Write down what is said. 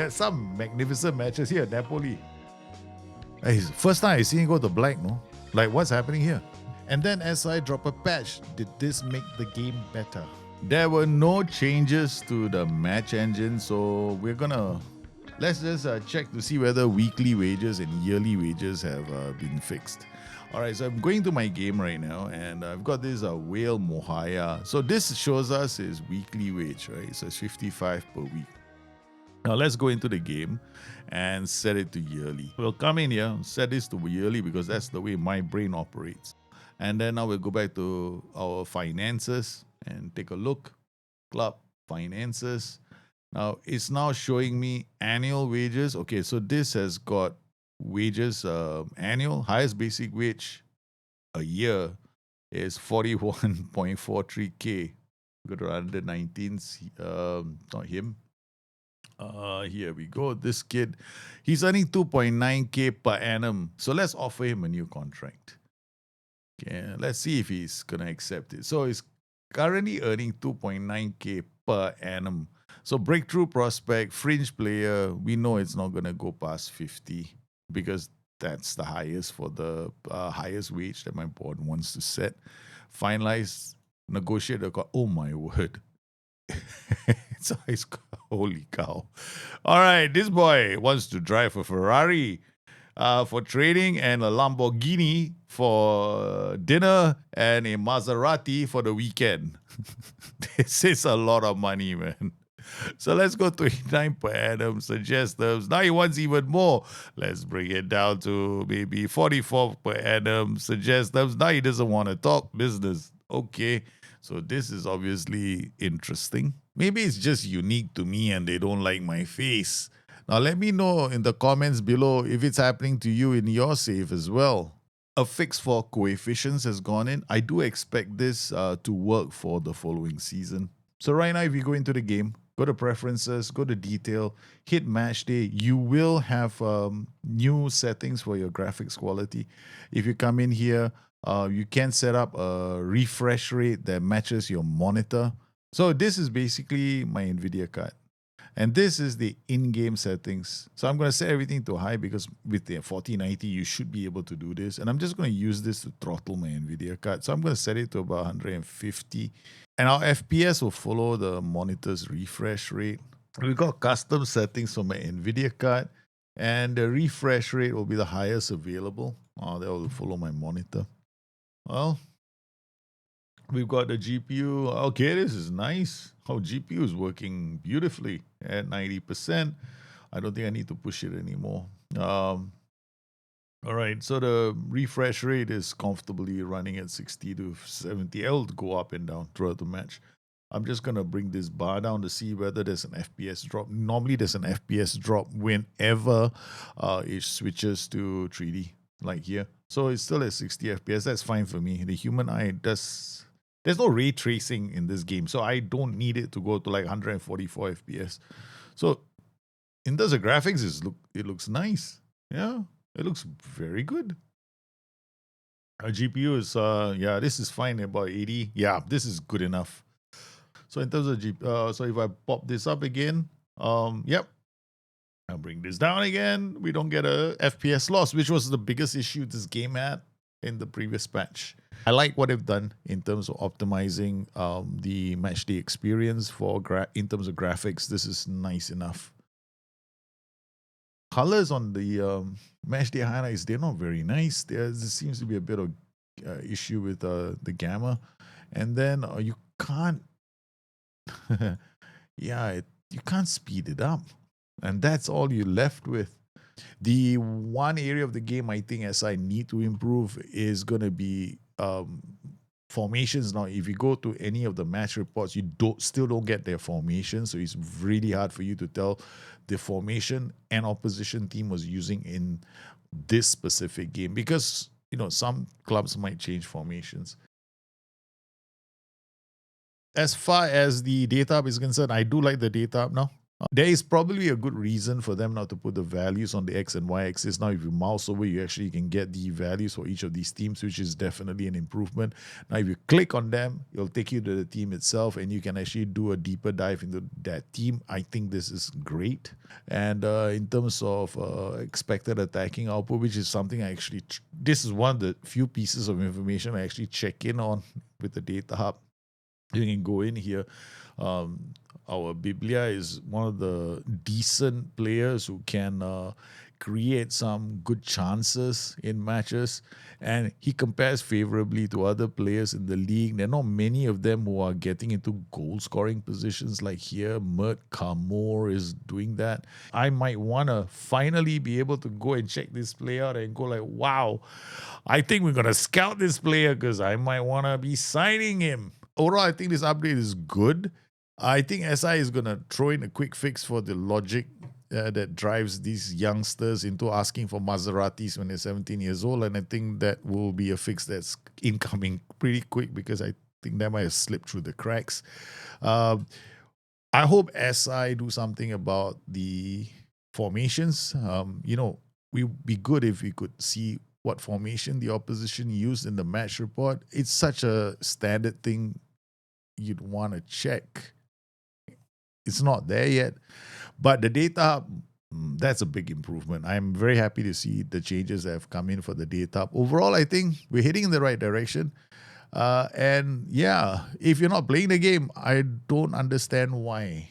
there's some magnificent matches here. Napoli. Hey, first time I see him go to black, no? Like, what's happening here? And then SI drop a patch. Did this make the game better? There were no changes to the match engine, so we're gonna let's just check to see whether weekly wages and yearly wages have been fixed. All right, so I'm going to my game right now, and I've got this Whale Mohaya. So this shows us his weekly wage, right? So it's 55 per week. Now let's go into the game and set it to yearly. We'll come in here, set this to yearly because that's the way my brain operates. And then now we'll go back to our finances and take a look. Club finances. Now it's now showing me annual wages. Okay, so this has got wages annual. Highest basic wage a year is 41.43k. Go to under 19s. Not him. Here we go. This kid, he's earning 2.9k per annum. So let's offer him a new contract. Okay, let's see if he's gonna accept it. So he's currently earning 2.9k per annum. So breakthrough prospect, fringe player, we know it's not gonna go past 50 because that's the highest for the highest wage that my board wants to set. Finalize, negotiate the oh my word. So it's holy cow. All right, this boy wants to drive a Ferrari for training and a Lamborghini for dinner and a Maserati for the weekend. This is a lot of money, man. So let's go 29 per annum, suggest terms. Now he wants even more. Let's bring it down to maybe 44 per annum, suggest terms. Now he doesn't want to talk business. Okay, so this is obviously interesting. Maybe it's just unique to me and they don't like my face. Now let me know in the comments below if it's happening to you in your save as well. A fix for coefficients has gone in. I do expect this to work for the following season. So right now, if you go into the game, go to preferences, go to detail, hit match day, you will have new settings for your graphics quality. If you come in here, you can set up a refresh rate that matches your monitor. So this is basically my NVIDIA card. And this is the in-game settings. So I'm going to set everything to high because with the 4090, you should be able to do this. And I'm just going to use this to throttle my NVIDIA card. So I'm going to set it to about 150. And our FPS will follow the monitor's refresh rate. We've got custom settings for my NVIDIA card. And the refresh rate will be the highest available. That will follow my monitor. Well, we've got the GPU. Okay, this is nice. GPU is working beautifully at 90%. I don't think I need to push it anymore. All right, so the refresh rate is comfortably running at 60 to 70. It'll go up and down throughout the match. I'm just going to bring this bar down to see whether there's an FPS drop. Normally, there's an FPS drop whenever it switches to 3D, like here. So it's still at 60 FPS. That's fine for me. The human eye does... There's no ray tracing in this game, so I don't need it to go to like 144 FPS. So in terms of graphics, it looks nice. Yeah, it looks very good. Our GPU is, this is fine, about 80. Yeah, this is good enough. So in terms of so if I pop this up again, yep. I'll bring this down again. We don't get a FPS loss, which was the biggest issue this game had in the previous patch. I like what they've done in terms of optimizing the matchday experience for in terms of graphics. This is nice enough. Colors on the matchday highlights, they're not very nice. There seems to be a bit of issue with the gamma. And then you can't, you can't speed it up. And that's all you're left with. The one area of the game I think as I need to improve is going to be formations. Now, if you go to any of the match reports, you still don't get their formation. So it's really hard for you to tell the formation an opposition team was using in this specific game because, some clubs might change formations. As far as the data is concerned, I do like the data now. There is probably a good reason for them not to put the values on the X and Y axis. Now, if you mouse over, you actually can get the values for each of these teams, which is definitely an improvement. Now, if you click on them, it'll take you to the team itself, and you can actually do a deeper dive into that team. I think this is great. And in terms of expected attacking output, which is something I actually, this is one of the few pieces of information I actually check in on with the Data Hub. You can go in here. Our Biblia is one of the decent players who can create some good chances in matches, and he compares favorably to other players in the league. There are not many of them who are getting into goal scoring positions like here. Mert Kamor is doing that. I might want to finally be able to go and check this player out and go like, wow, I think we're going to scout this player because I might want to be signing him. Overall, I think this update is good. I think SI is going to throw in a quick fix for the logic that drives these youngsters into asking for Maseratis when they're 17 years old. And I think that will be a fix that's incoming pretty quick, because I think that might have slipped through the cracks. I hope SI do something about the formations. We'd be good if we could see what formation the opposition used in the match report. It's such a standard thing you'd want to check. It's not there yet, but the data, that's a big improvement. I'm very happy to see the changes that have come in for the data. Overall, I think we're heading in the right direction. And yeah, if you're not playing the game, I don't understand why.